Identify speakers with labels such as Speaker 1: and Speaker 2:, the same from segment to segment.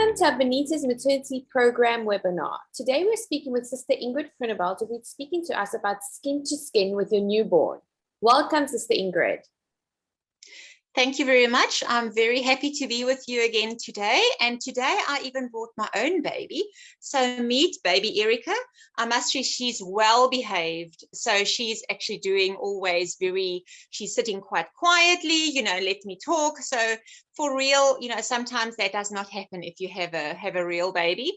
Speaker 1: Welcome to our Benita's Maternity Program webinar. Today we're speaking with Sister Ingrid Groenewald, who will be speaking to us about skin to skin with your newborn. Welcome, Sister Ingrid.
Speaker 2: Thank you very much. I'm very happy to be with you again today. And today I even brought my own baby. So meet baby Erica. I must say she's well behaved. So she's actually doing always she's sitting quite quietly, let me talk. So for real, sometimes that does not happen if you have a real baby.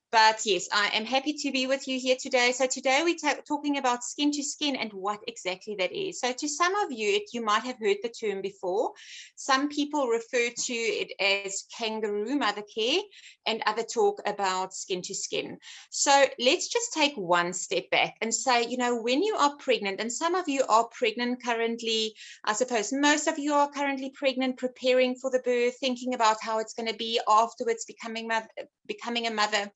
Speaker 2: But yes, I am happy to be with you here today. So today we're talking about skin to skin and what exactly that is. So to some of you, you might have heard the term before. Some people refer to it as kangaroo mother care, and other talk about skin to skin. So let's just take one step back and say, when you are pregnant, and some of you are pregnant currently, I suppose most of you are currently pregnant, preparing for the birth, thinking about how it's going to be afterwards, becoming a mother.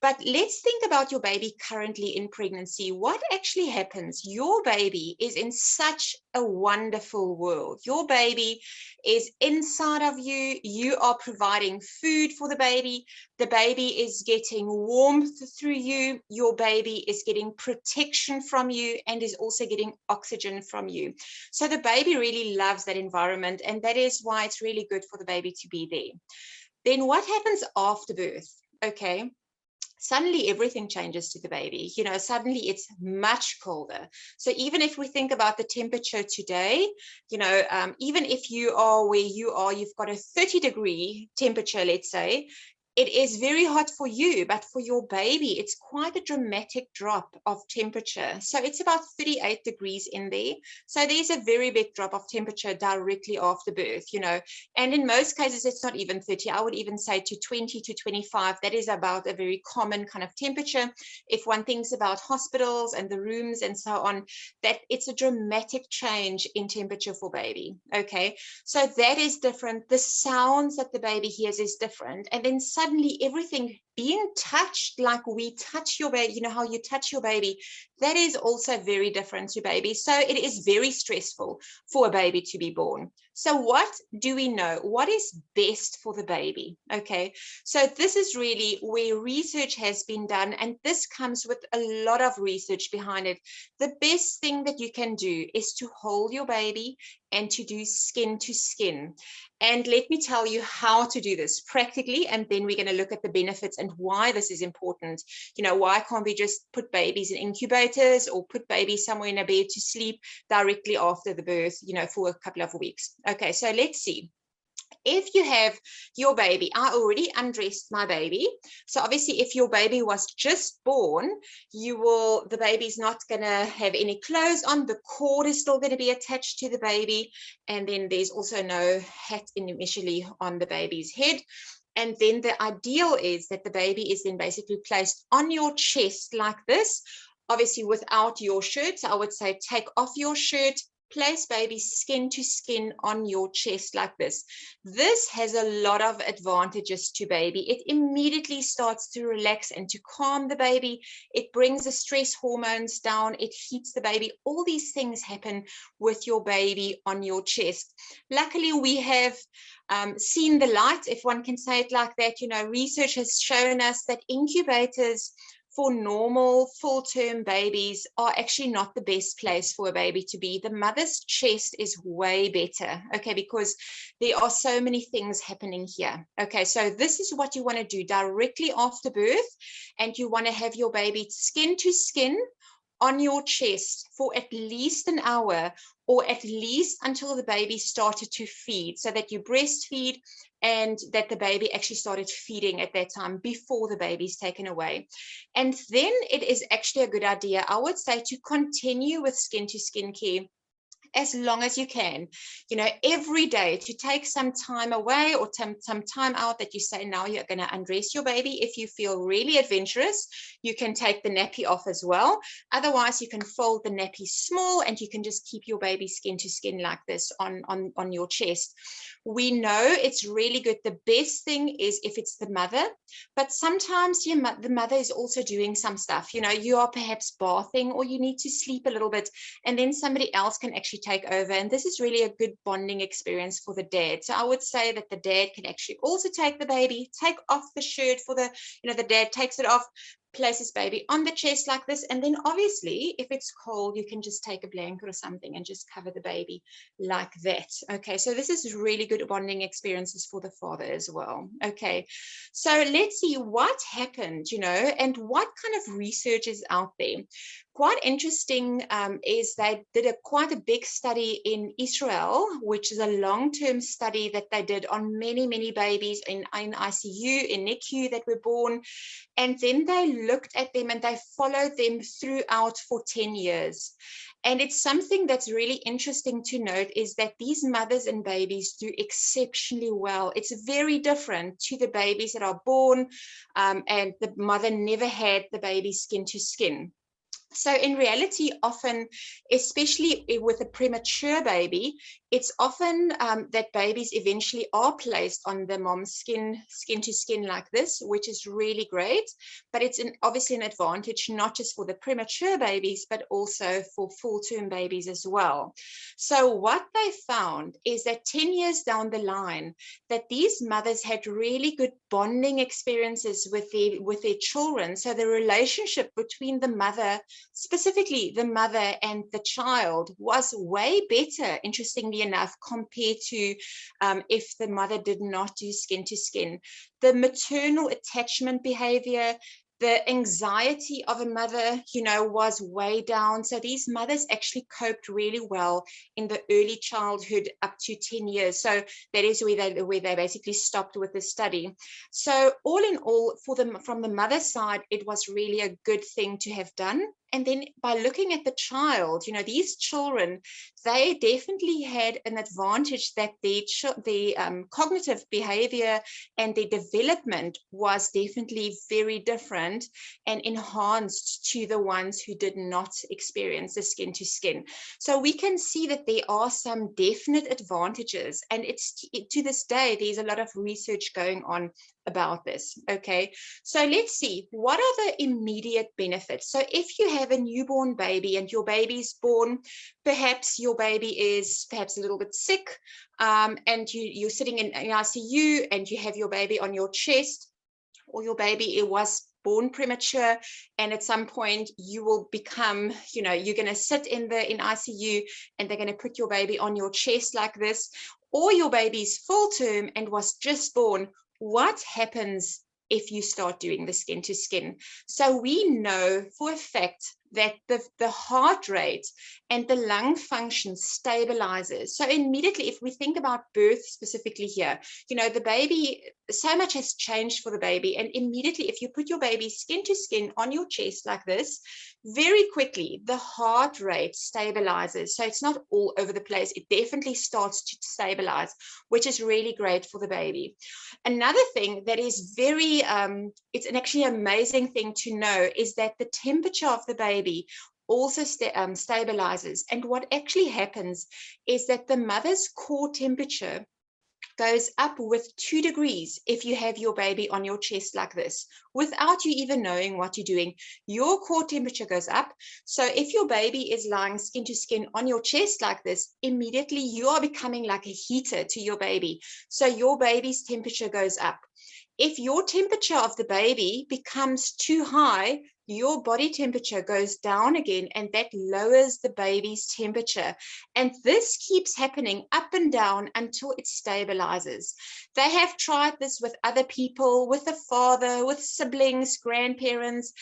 Speaker 2: But let's think about your baby currently in pregnancy. What actually happens? Your baby is in such a wonderful world. Your baby is inside of you. You are providing food for the baby. The baby is getting warmth through you. Your baby is getting protection from you and is also getting oxygen from you. So the baby really loves that environment, and that is why it's really good for the baby to be there. Then what happens after birth? Okay. Suddenly everything changes to the baby. Suddenly it's much colder. So even if we think about the temperature today, even if you are where you are, you've got a 30-degree temperature, let's say, it is very hot for you, but for your baby, it's quite a dramatic drop of temperature. So it's about 38 degrees in there. So there's a very big drop of temperature directly after birth, and in most cases, it's not even 30. I would even say to 20 to 25. That is about a very common kind of temperature. If one thinks about hospitals and the rooms and so on, that it's a dramatic change in temperature for baby. Okay, so that is different. The sounds that the baby hears is different. And then suddenly everything being touched like we touch your baby, how you touch your baby, that is also very different to baby. So it is very stressful for a baby to be born. So what do we know? What is best for the baby? Okay, so this is really where research has been done, and this comes with a lot of research behind it. The best thing that you can do is to hold your baby and to do skin to skin. And let me tell you how to do this practically, and then we're going to look at the benefits and why this is important. Why can't we just put babies in incubators or put babies somewhere in a bed to sleep directly after the birth, for a couple of weeks? Okay, so let's see. If you have your baby, I already undressed my baby. So obviously if your baby was just born, the baby's not going to have any clothes on. The cord is still going to be attached to the baby. And then there's also no hat initially on the baby's head. And then the ideal is that the baby is then basically placed on your chest like this, obviously without your shirt. So I would say take off your shirt, place baby skin to skin on your chest like this. This has a lot of advantages to baby. It immediately starts to relax and to calm the baby. It brings the stress hormones down. It heats the baby. All these things happen with your baby on your chest. Luckily, we have seen the light, if one can say it like that. Research has shown us that incubators for normal full-term babies are actually not the best place for a baby to be. The mother's chest is way better, okay, because there are so many things happening here. Okay, so this is what you want to do directly after birth, and you want to have your baby skin to skin on your chest for at least an hour, or at least until the baby started to feed, so that you breastfeed and that the baby actually started feeding at that time before the baby's taken away. And then it is actually a good idea, I would say, to continue with skin to skin care as long as you can, every day, to take some time away or some time out that you say, now you're going to undress your baby. If you feel really adventurous, you can take the nappy off as well. Otherwise, you can fold the nappy small and you can just keep your baby skin to skin like this on your chest. We know it's really good. The best thing is if it's the mother, but sometimes the mother is also doing some stuff. You are perhaps bathing or you need to sleep a little bit, and then somebody else can actually take over. And this is really a good bonding experience for the dad. So I would say that the dad can actually also take the baby, take off the shirt for the, the dad takes it off, places baby on the chest like this. And then obviously, if it's cold, you can just take a blanket or something and just cover the baby like that. Okay, so this is really good bonding experiences for the father as well. Okay, so let's see what happened, and what kind of research is out there. Quite interesting is they did quite a big study in Israel, which is a long-term study that they did on many, many babies in ICU, in NICU that were born. And then they looked at them and they followed them throughout for 10 years. And it's something that's really interesting to note is that these mothers and babies do exceptionally well. It's very different to the babies that are born and the mother never had the baby skin to skin. So in reality, often, especially with a premature baby, it's often that babies eventually are placed on the mom's skin to skin like this, which is really great. But it's obviously an advantage, not just for the premature babies, but also for full-term babies as well. So what they found is that 10 years down the line, that these mothers had really good bonding experiences with their children. So the relationship between the mother, specifically the mother and the child, was way better, interestingly enough, compared to if the mother did not do skin to skin. The maternal attachment behavior, the anxiety of a mother, was way down. So these mothers actually coped really well in the early childhood up to 10 years. So that is where they basically stopped with the study. So all in all, from the mother's side, it was really a good thing to have done. And then by looking at the child, these children, they definitely had an advantage that their cognitive behavior and their development was definitely very different and enhanced to the ones who did not experience the skin to skin. So we can see that there are some definite advantages, and to this day, there's a lot of research going on about this. Okay, so let's see, what are the immediate benefits? So if you have a newborn baby and your baby's born, perhaps your baby is a little bit sick, and you're sitting in ICU and you have your baby on your chest, or your baby was born premature, and at some point you will become, you're going to sit in ICU and they're going to put your baby on your chest like this, or your baby's full term and was just born. What happens if you start doing the skin to skin? So we know for a fact that the heart rate and the lung function stabilizes. So immediately, if we think about birth specifically here, the baby, so much has changed for the baby. And immediately, if you put your baby skin to skin on your chest like this, very quickly, the heart rate stabilizes. So it's not all over the place. It definitely starts to stabilize, which is really great for the baby. Another thing that is very, it's an actually amazing thing to know is that the temperature of the baby also stabilizes. And what actually happens is that the mother's core temperature goes up with 2 degrees if you have your baby on your chest like this, without you even knowing what you're doing. Your core temperature goes up. So if your baby is lying skin to skin on your chest like this, immediately you are becoming like a heater to your baby. So your baby's temperature goes up. If your temperature of the baby becomes too high, your body temperature goes down again, and that lowers the baby's temperature. And this keeps happening up and down until it stabilizes. They have tried this with other people, with the father, with siblings, grandparents,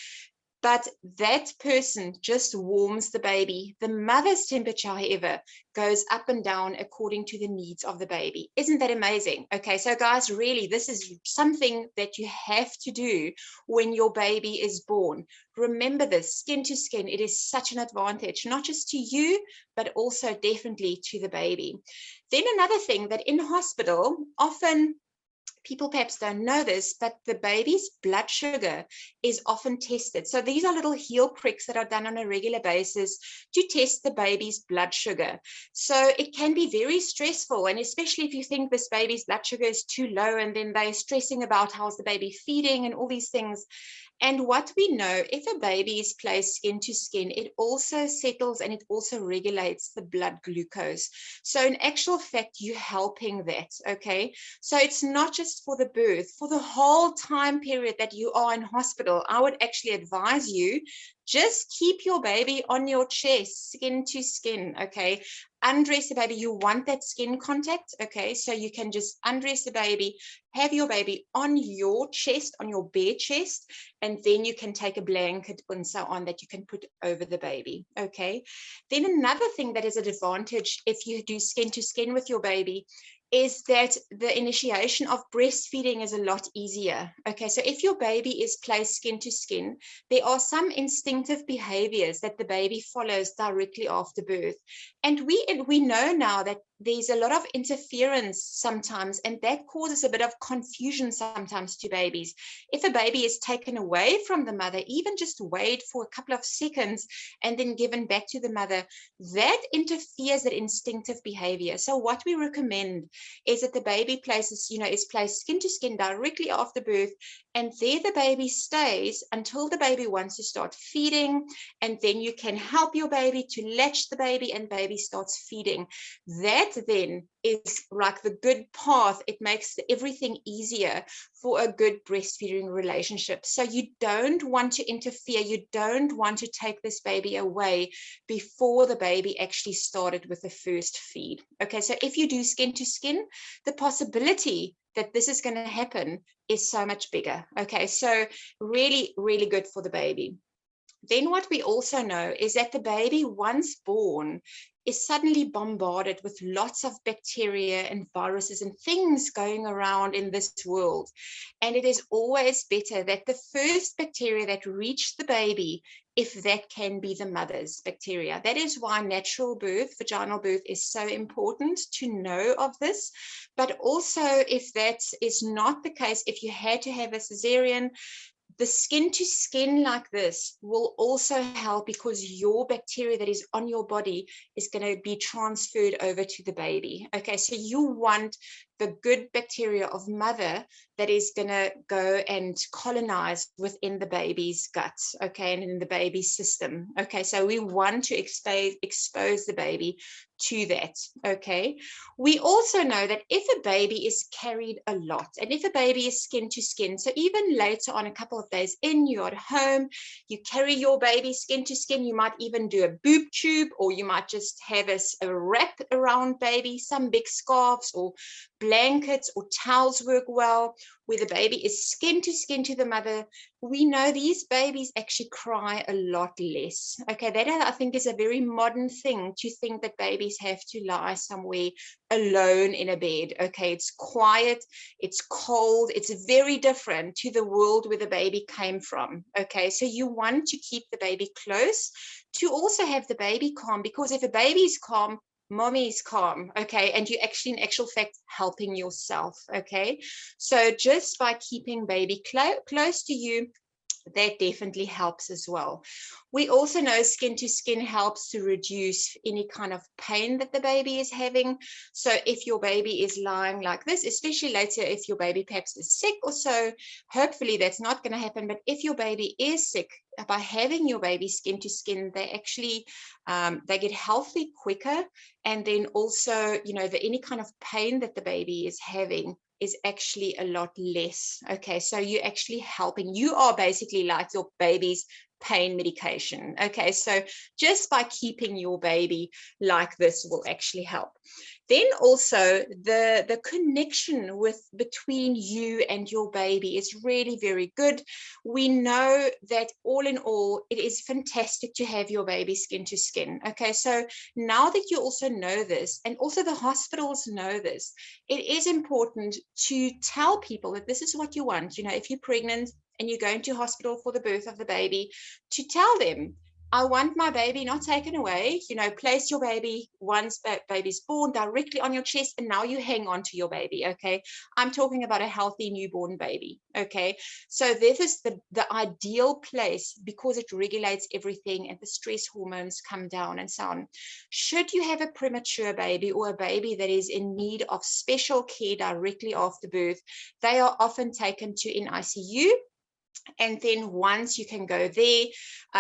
Speaker 2: but that person just warms the baby. The mother's temperature, however, goes up and down according to the needs of the baby. Isn't that amazing? Okay, so guys, really, this is something that you have to do when your baby is born. Remember this, skin to skin, it is such an advantage, not just to you, but also definitely to the baby. Then another thing that in hospital, often people perhaps don't know this, but the baby's blood sugar is often tested. So these are little heel pricks that are done on a regular basis to test the baby's blood sugar. So it can be very stressful, and especially if you think this baby's blood sugar is too low and then they're stressing about how's the baby feeding and all these things. And what we know, if a baby is placed skin to skin, it also settles and it also regulates the blood glucose. So in actual fact, you're helping that, okay? So it's not just for the birth, for the whole time period that you are in hospital, I would actually advise you, just keep your baby on your chest, skin to skin, okay? Undress the baby. You want that skin contact, okay? So you can just undress the baby, have your baby on your chest, on your bare chest, and then you can take a blanket and so on that you can put over the baby, okay? Then another thing that is an advantage if you do skin to skin with your baby is that the initiation of breastfeeding is a lot easier. Okay, so if your baby is placed skin to skin, there are some instinctive behaviors that the baby follows directly after birth. And we know now that there's a lot of interference sometimes, and that causes a bit of confusion sometimes to babies. If a baby is taken away from the mother, even just weighed for a couple of seconds and then given back to the mother, that interferes with instinctive behavior. So what we recommend is that the baby is placed skin to skin directly after birth, and there the baby stays until the baby wants to start feeding, and then you can help your baby to latch the baby and baby starts feeding. That then is like the good path. It makes everything easier for a good breastfeeding relationship. So you don't want to interfere. You don't want to take this baby away before the baby actually started with the first feed. Okay, so if you do skin to skin, the possibility that this is going to happen is so much bigger. Okay, so really, really good for the baby. Then what we also know is that the baby, once born, is suddenly bombarded with lots of bacteria and viruses and things going around in this world. And it is always better that the first bacteria that reach the baby, if that can be the mother's bacteria. That is why natural birth, vaginal birth, is so important to know of this. But also, if that is not the case, if you had to have a cesarean, the skin to skin like this will also help, because your bacteria that is on your body is going to be transferred over to the baby. Okay, so you want the good bacteria of mother that is going to go and colonize within the baby's guts, okay, and in the baby's system. Okay, so we want to expose the baby to that. Okay, we also know that if a baby is carried a lot, and if a baby is skin to skin, so even later on, a couple of days in, you're at home, you carry your baby skin to skin, you might even do a boob tube, or you might just have a wrap around baby. Some big scarves or blankets or towels work well, where the baby is skin to the mother. We know these babies actually cry a lot less. Okay, that I think is a very modern thing, to think that babies have to lie somewhere alone in a bed. Okay, it's quiet, it's cold, it's very different to the world where the baby came from. Okay, so you want to keep the baby close to also have the baby calm, because if a baby is calm, mommy is calm. Okay, and you actually in actual fact helping yourself. Okay, so just by keeping baby close to you, that definitely helps as well. We also know skin to skin helps to reduce any kind of pain that the baby is having. So if your baby is lying like this, especially later if your baby perhaps is sick or so, hopefully that's not going to happen. But if your baby is sick, by having your baby skin to skin, they actually they get healthy quicker. And then also, any kind of pain that the baby is having is actually a lot less. Okay, so you're actually helping. You are basically like your baby's pain medication. Okay, so just by keeping your baby like this will actually help. Then also the connection between you and your baby is really very good. We know that all in all, it is fantastic to have your baby skin to skin. Okay, so now that you also know this, and also the hospitals know this, it is important to tell people that this is what you want. If you're pregnant and you're going to hospital for the birth of the baby, to tell them, I want my baby not taken away. Place your baby once baby's born directly on your chest, and now you hang on to your baby. Okay, I'm talking about a healthy newborn baby. Okay, so this is the ideal place, because it regulates everything and the stress hormones come down and so on. Should you have a premature baby or a baby that is in need of special care directly after birth, they are often taken to an ICU. And then once you can go there,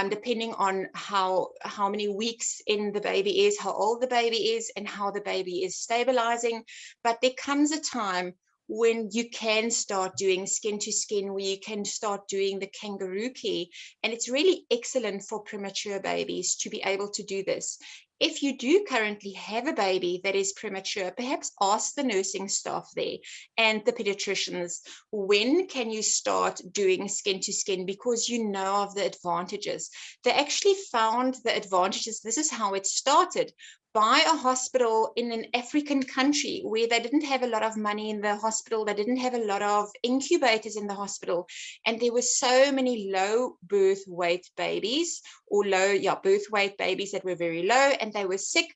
Speaker 2: depending on how many weeks in the baby is, how old the baby is, and how the baby is stabilizing. But there comes a time when you can start doing skin to skin, where you can start doing the kangaroo care. And it's really excellent for premature babies to be able to do this. If you do currently have a baby that is premature, perhaps ask the nursing staff there and the pediatricians, when can you start doing skin to skin, because you know of the advantages. They actually found the advantages. This is how it started, by a hospital in an African country where they didn't have a lot of money in the hospital. They didn't have a lot of incubators in the hospital. And there were so many low birth weight babies, or birth weight babies that were very low, and they were sick.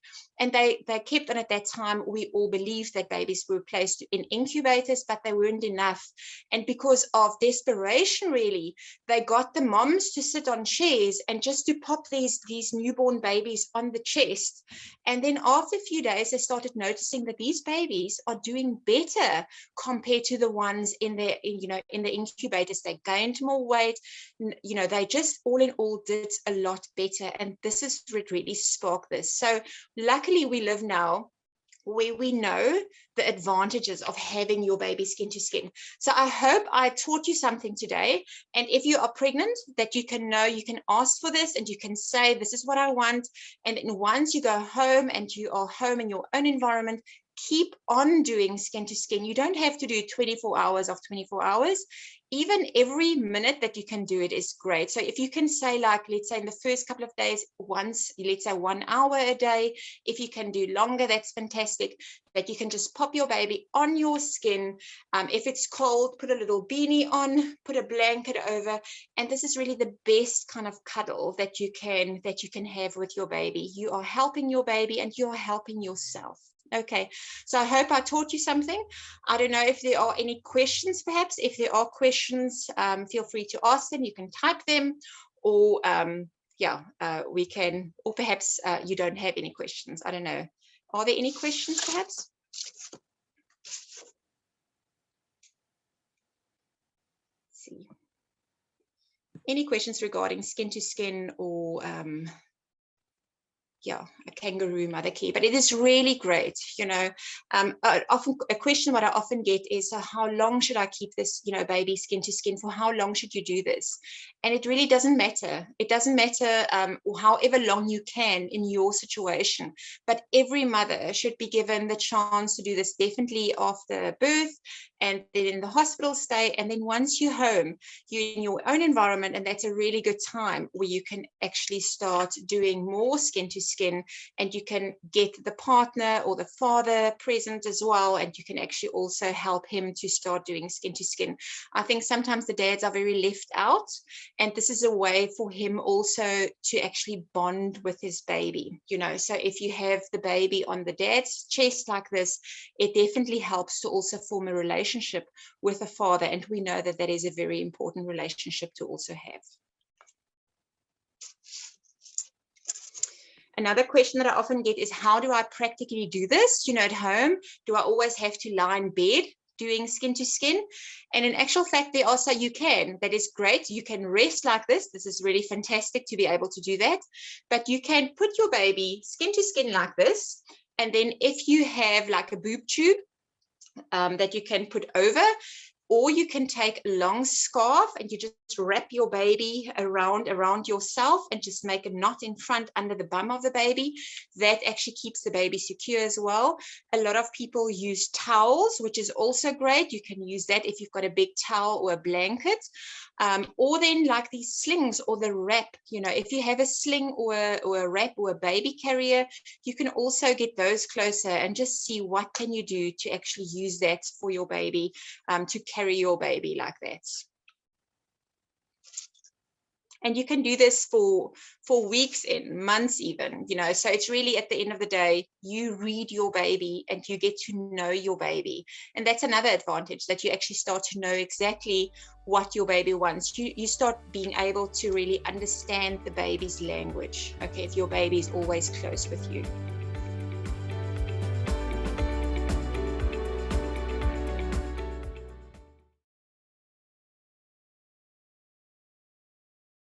Speaker 2: And they kept on, at that time, we all believed that babies were placed in incubators, but they weren't enough. And because of desperation, really, they got the moms to sit on chairs and just to pop these newborn babies on the chest. And then after a few days, they started noticing that these babies are doing better compared to the ones in the incubators. They gained more weight. They just all in all did a lot better. And this is what really sparked this. So luckily, we live now where we know the advantages of having your baby skin to skin. So I hope I taught you something today. And if you are pregnant, that you can know, you can ask for this and you can say, this is what I want. And then once you go home and you are home in your own environment, keep on doing skin to skin. You don't have to do 24 hours of 24 hours. Even every minute that you can do it is great. So if you can say, like, let's say in the first couple of days, once, let's say 1 hour a day, if you can do longer, that's fantastic. That you can just pop your baby on your skin. If it's cold, put a little beanie on, put a blanket over. And this is really the best kind of cuddle that you can have with your baby. You are helping your baby and you are helping yourself. Okay, so I hope I taught you something. I don't know if there are any questions, perhaps. If there are questions, feel free to ask them. You can type them, or we can, or perhaps you don't have any questions. I don't know. Are there any questions, perhaps? Let's see. Any questions regarding skin to skin, or a kangaroo mother care? But it is really great. Often a question what I often get is, so how long should I keep this, baby skin to skin for? How long should you do this? And it really doesn't matter. It doesn't matter however long you can in your situation. But every mother should be given the chance to do this, definitely after birth, and then in the hospital stay. And then once you're home, you're in your own environment, and that's a really good time where you can actually start doing more skin to skin, and you can get the partner or the father present as well, and you can actually also help him to start doing skin to skin. I think sometimes the dads are very left out, and this is a way for him also to actually bond with his baby. So if you have the baby on the dad's chest like this, it definitely helps to also form a relationship with the father, and we know that that is a very important relationship to also have. Another question that I often get is, how do I practically do this, at home? Do I always have to lie in bed doing skin to skin? And in actual fact, there are, so you can. That is great. You can rest like this. This is really fantastic to be able to do that. But you can put your baby skin to skin like this. And then if you have like a boob tube that you can put over, or you can take a long scarf and you just wrap your baby around yourself and just make a knot in front under the bum of the baby. That actually keeps the baby secure as well. A lot of people use towels, which is also great. You can use that if you've got a big towel or a blanket. Or then like these slings or the wrap, if you have a sling or a wrap or a baby carrier, you can also get those closer and just see what can you do to actually use that for your baby, to carry your baby like that. And you can do this for weeks in months even, so it's really, at the end of the day, you read your baby and you get to know your baby. And that's another advantage, that you actually start to know exactly what your baby wants. You start being able to really understand the baby's language, okay, if your baby is always close with you.